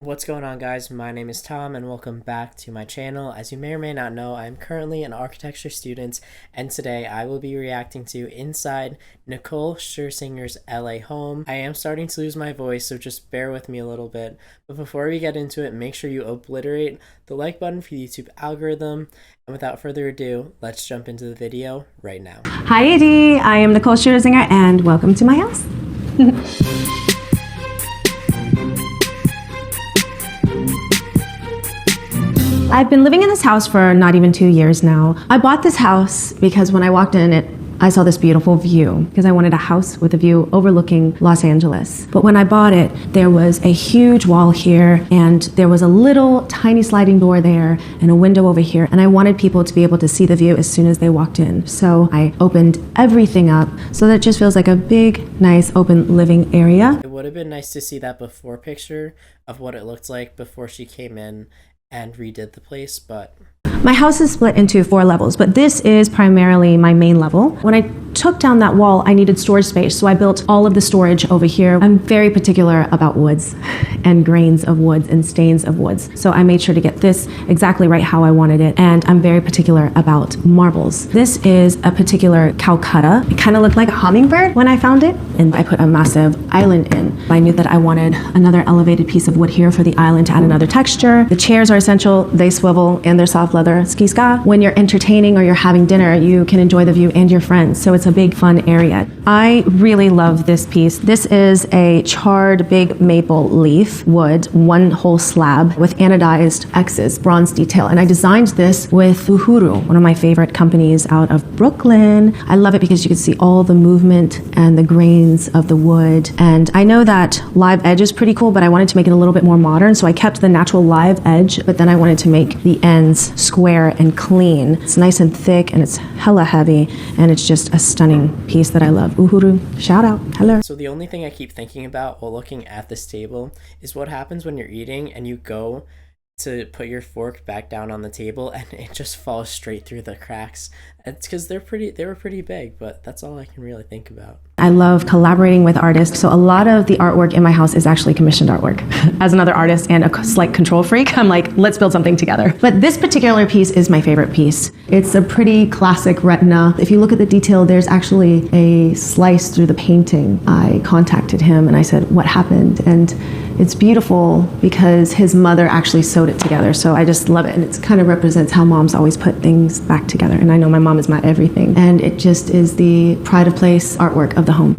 What's going on, guys? My name is Tom and welcome back to my channel. As you may or may not know, I'm currently an architecture student, and today I will be reacting to inside Nicole Scherzinger's LA home. I am starting to lose my voice, so just bear with me a little bit. But before we get into it, make sure you obliterate the like button for the YouTube algorithm. And without further ado, let's jump into the video right now. Hi, AD. I am Nicole Scherzinger, and welcome to my house. I've been living in this house for not even 2 years now. I bought this house because when I walked in, I saw this beautiful view because I wanted a house with a view overlooking Los Angeles. But when I bought it, there was a huge wall here, and there was a little tiny sliding door there and a window over here, and I wanted people to be able to see the view as soon as they walked in. So I opened everything up so that it just feels like a big, nice, open living area. It would have been nice to see that before picture of what it looked like before she came in and redid the place, but my house is split into 4 levels, but this is primarily my main level. When I took down that wall, I needed storage space, so I built all of the storage over here. I'm very particular about woods and grains of woods and stains of woods, so I made sure to get this exactly right how I wanted it, and I'm very particular about marbles. This is a particular Calcutta. It kind of looked like a hummingbird when I found it, and I put a massive island in. I knew that I wanted another elevated piece of wood here for the island to add another texture. The chairs are essential. They swivel and they're soft leather. Ski ska. When you're entertaining or you're having dinner, you can enjoy the view and your friends, so it's a big fun area. I really love this piece. This is a charred big maple leaf wood, one whole slab with anodized X's, bronze detail, and I designed this with Uhuru, one of my favorite companies out of Brooklyn. I love it because you can see all the movement and the grains of the wood, and I know that live edge is pretty cool, but I wanted to make it a little bit more modern, so I kept the natural live edge, but then I wanted to make the ends square and clean. It's nice and thick and it's hella heavy, and it's just a stunning piece that I love. Uhuru, shout out, hello. So the only thing I keep thinking about while looking at this table is what happens when you're eating and you go to put your fork back down on the table and it just falls straight through the cracks. It's because they were pretty big, but that's all I can really think about. I love collaborating with artists, so a lot of the artwork in my house is actually commissioned artwork. As another artist and a slight control freak, I'm like, let's build something together. But this particular piece is my favorite piece. It's a pretty classic retina. If you look at the detail, there's actually a slice through the painting. I contacted him and I said, what happened? And it's beautiful because his mother actually sewed it together, so I just love it, and it kind of represents how moms always put things back together, and I know my mom is my everything, and it just is the pride of place artwork of the home.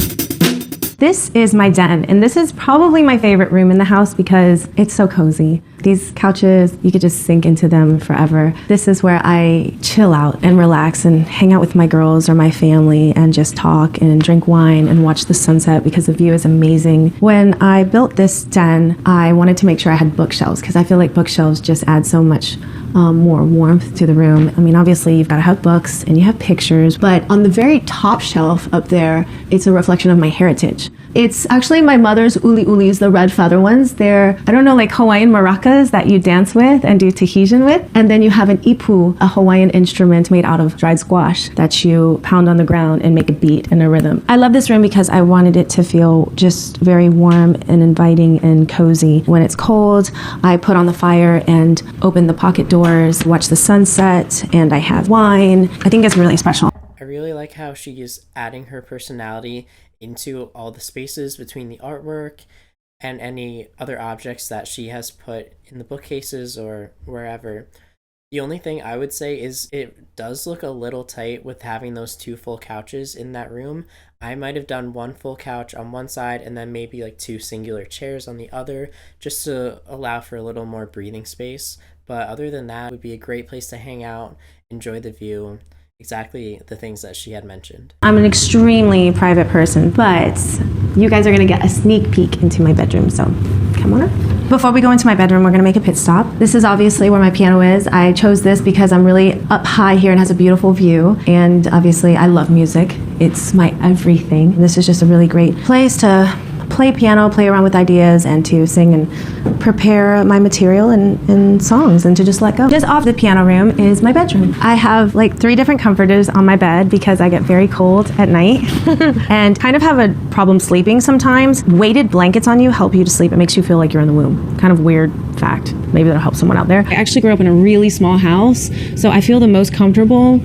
This is my den, and this is probably my favorite room in the house because it's so cozy. These couches, you could just sink into them forever. This is where I chill out and relax and hang out with my girls or my family and just talk and drink wine and watch the sunset because the view is amazing. When I built this den, I wanted to make sure I had bookshelves because I feel like bookshelves just add so much more warmth to the room. I mean, obviously you've got to have books and you have pictures, but on the very top shelf up there, it's a reflection of my heritage. It's actually my mother's uli ulis, the red feather ones. They're, I don't know, like Hawaiian maracas that you dance with and do Tahitian with. And then you have an ipu, a Hawaiian instrument made out of dried squash that you pound on the ground and make a beat and a rhythm. I love this room because I wanted it to feel just very warm and inviting and cozy. When it's cold, I put on the fire and open the pocket doors, watch the sunset, and I have wine. I think it's really special. I really like how she is adding her personality into all the spaces between the artwork and any other objects that she has put in the bookcases or wherever. The only thing I would say is it does look a little tight with having those 2 full couches in that room. I might have done 1 full couch on one side and then maybe like 2 singular chairs on the other, just to allow for a little more breathing space. But other than that, it would be a great place to hang out, enjoy the view, exactly the things that she had mentioned. I'm an extremely private person, but you guys are gonna get a sneak peek into my bedroom, so come on up. Before we go into my bedroom, we're gonna make a pit stop. This is obviously where my piano is. I chose this because I'm really up high here and has a beautiful view, and obviously I love music. It's my everything. This is just a really great place to play piano, play around with ideas, and to sing and prepare my material and songs, and to just let go. Just off the piano room is my bedroom. I have like 3 different comforters on my bed because I get very cold at night and kind of have a problem sleeping sometimes. Weighted blankets on you help you to sleep. It makes you feel like you're in the womb. Kind of weird fact. Maybe that'll help someone out there. I actually grew up in a really small house, so I feel the most comfortable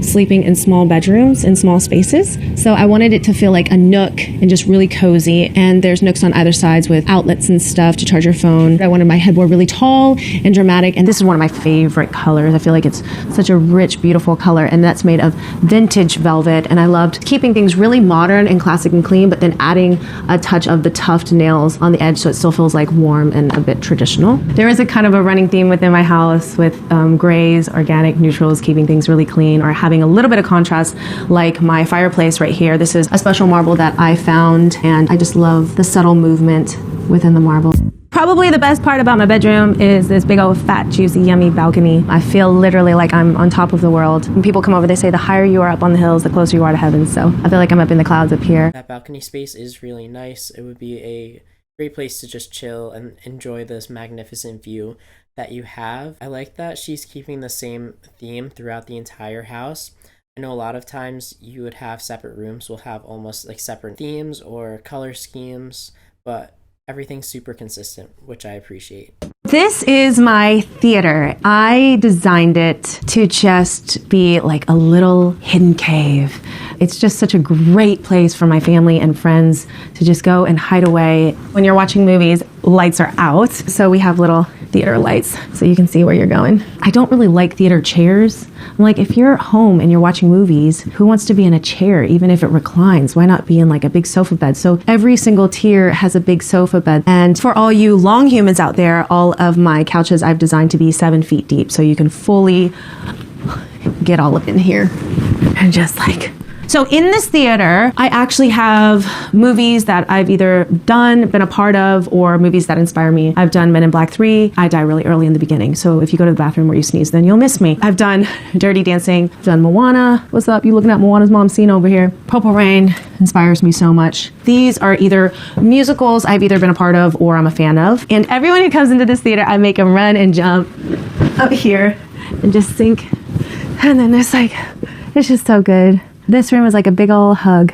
sleeping in small bedrooms, in small spaces. So I wanted it to feel like a nook and just really cozy. And there's nooks on either sides with outlets and stuff to charge your phone. I wanted my headboard really tall and dramatic. And this is one of my favorite colors. I feel like it's such a rich, beautiful color. And that's made of vintage velvet. And I loved keeping things really modern and classic and clean, but then adding a touch of the tuft nails on the edge so it still feels like warm and a bit traditional. There is a kind of a running theme within my house with grays, organic, neutrals, keeping things really clean, or having a little bit of contrast, like my fireplace right here. This is a special marble that I found, and I just love the subtle movement within the marble. Probably the best part about my bedroom is this big old fat, juicy, yummy balcony. I feel literally like I'm on top of the world. When people come over, they say the higher you are up on the hills, the closer you are to heaven. So I feel like I'm up in the clouds up here. That balcony space is really nice. It would be a great place to just chill and enjoy this magnificent view that you have. I like that she's keeping the same theme throughout the entire house. I know a lot of times you would have separate rooms will have almost like separate themes or color schemes, but everything's super consistent, which I appreciate. This is my theater. I designed it to just be like a little hidden cave. It's just such a great place for my family and friends to just go and hide away. When you're watching movies, lights are out, so we have little theater lights so you can see where you're going. I don't really like theater chairs. I'm like, if you're home and you're watching movies, who wants to be in a chair, even if it reclines? Why not be in like a big sofa bed? So every single tier has a big sofa bed. And for all you long humans out there, all of my couches I've designed to be 7 feet deep, so you can fully get all up in here and just like... So in this theater, I actually have movies that I've either done, been a part of, or movies that inspire me. I've done Men in Black 3. I die really early in the beginning, so if you go to the bathroom where you sneeze, then you'll miss me. I've done Dirty Dancing. I've done Moana. What's up? You looking at Moana's mom scene over here? Purple Rain inspires me so much. These are either musicals I've either been a part of or I'm a fan of. And everyone who comes into this theater, I make them run and jump up here and just sink. And then it's just so good. This room is like a big old hug,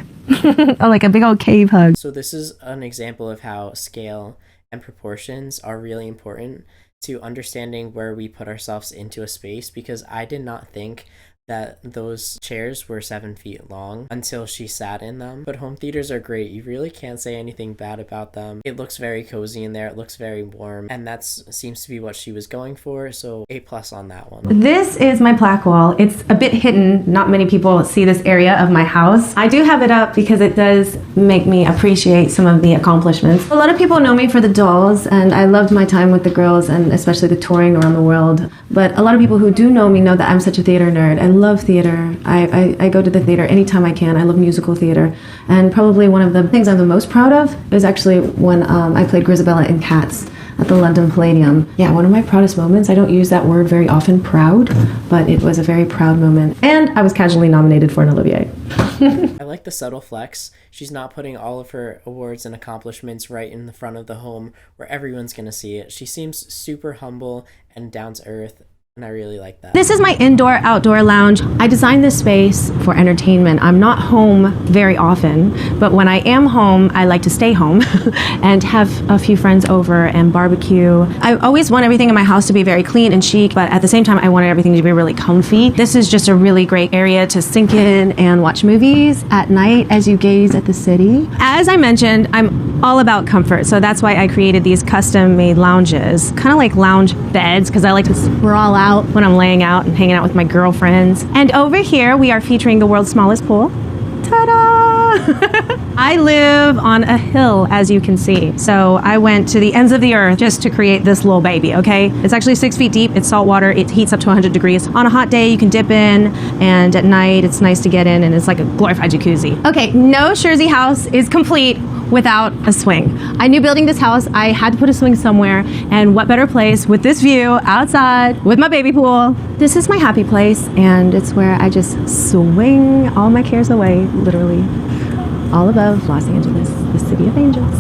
like a big old cave hug. So this is an example of how scale and proportions are really important to understanding where we put ourselves into a space, because I did not think that those chairs were 7 feet long until she sat in them. But home theaters are great. You really can't say anything bad about them. It looks very cozy in there. It looks very warm. And that seems to be what she was going for. So A+ on that one. This is my plaque wall. It's a bit hidden. Not many people see this area of my house. I do have it up because it does make me appreciate some of the accomplishments. A lot of people know me for the dolls, and I loved my time with the girls, and especially the touring around the world. But a lot of people who do know me know that I'm such a theater nerd. I love theater. I go to the theater anytime I can. I love musical theater. And probably one of the things I'm the most proud of is actually when I played Grisabella in Cats at the London Palladium. Yeah, one of my proudest moments. I don't use that word very often, proud, but it was a very proud moment. And I was casually nominated for an Olivier. I like the subtle flex. She's not putting all of her awards and accomplishments right in the front of the home where everyone's gonna see it. She seems super humble and down to earth. And I really like that. This is my indoor-outdoor lounge. I designed this space for entertainment. I'm not home very often, but when I am home, I like to stay home and have a few friends over and barbecue. I always want everything in my house to be very clean and chic, but at the same time, I wanted everything to be really comfy. This is just a really great area to sink in and watch movies at night as you gaze at the city. As I mentioned, I'm all about comfort, so that's why I created these custom-made lounges, kind of like lounge beds, because I like to sprawl out when I'm laying out and hanging out with my girlfriends. And over here, we are featuring the world's smallest pool. Ta-da! I live on a hill, as you can see. So I went to the ends of the earth just to create this little baby, okay? It's actually 6 feet deep. It's salt water. It heats up to 100 degrees. On a hot day, you can dip in, and at night, it's nice to get in, and it's like a glorified jacuzzi. Okay, no Scherzy house is complete without a swing. I knew building this house, I had to put a swing somewhere, and what better place with this view outside with my baby pool. This is my happy place, and it's where I just swing all my cares away, literally, all above Los Angeles, the city of angels.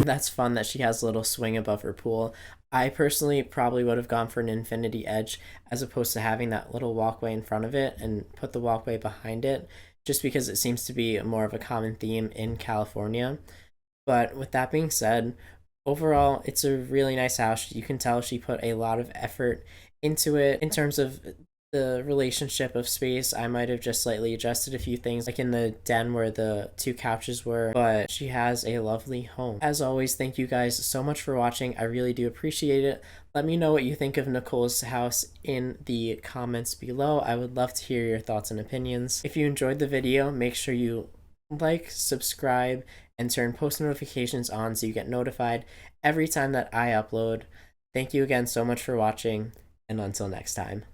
That's fun that she has a little swing above her pool. I personally probably would have gone for an infinity edge as opposed to having that little walkway in front of it and put the walkway behind it, just because it seems to be more of a common theme in California. But with that being said, overall, it's a really nice house. You can tell she put a lot of effort into it in terms of the relationship of space. I might have just slightly adjusted a few things, like in the den where the two couches were, but she has a lovely home. As always, thank you guys so much for watching. I really do appreciate it. Let me know what you think of Nicole's house in the comments below. I would love to hear your thoughts and opinions. If you enjoyed the video, make sure you like, subscribe, and turn post notifications on so you get notified every time that I upload. Thank you again so much for watching, and until next time.